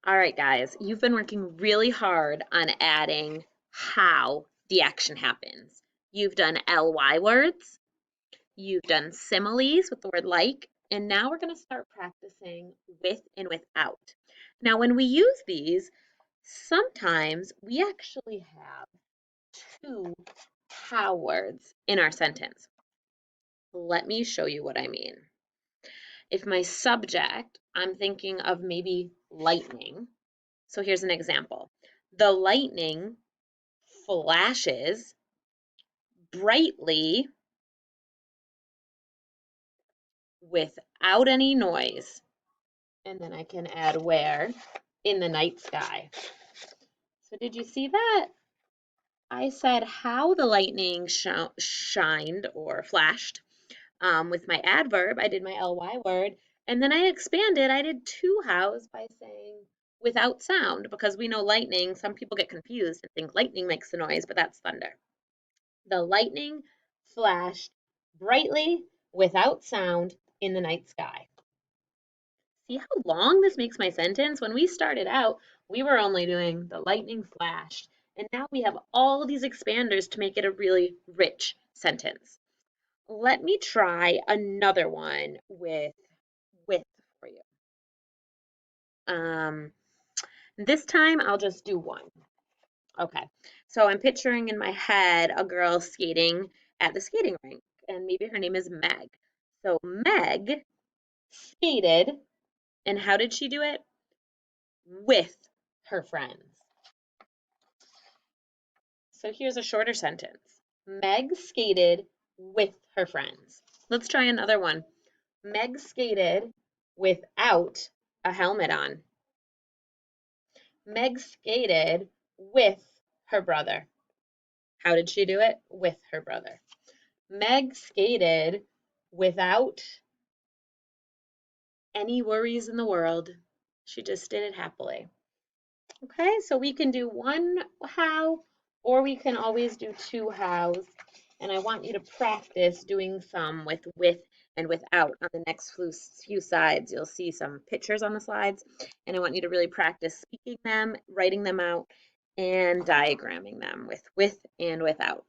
All right, guys, you've been working really hard on adding how the action happens. You've done ly words, you've done similes with the word like, and now we're going to start practicing with and without. Now, when we use these, sometimes we actually have two how words in our sentence. Let me show you what I mean. If my subject, I'm thinking of maybe lightning. So here's an example. The lightning flashes brightly without any noise. And then I can add where in the night sky. So did you see that? I said how the lightning shined or flashed with my adverb. I did my ly word. And then I expanded. I did two hows by saying without sound because we know lightning. Some people get confused and think lightning makes the noise, but that's thunder. The lightning flashed brightly without sound in the night sky. See how long this makes my sentence? When we started out, we were only doing the lightning flashed, and now we have all these expanders to make it a really rich sentence. Let me try another one with for you. This time I'll just do one. Okay, so I'm picturing in my head a girl skating at the skating rink, and maybe her name is Meg. So Meg skated, and how did she do it? With her friends. So here's a shorter sentence. Meg skated with her friends. Let's try another one. Meg skated without a helmet on. Meg skated with her brother. How did she do it? With her brother. Meg skated without any worries in the world. She just did it happily. Okay, so we can do one how, or we can always do two hows. And I want you to practice doing some with and without. On the next few slides, you'll see some pictures on the slides. And I want you to really practice speaking them, writing them out, and diagramming them with and without.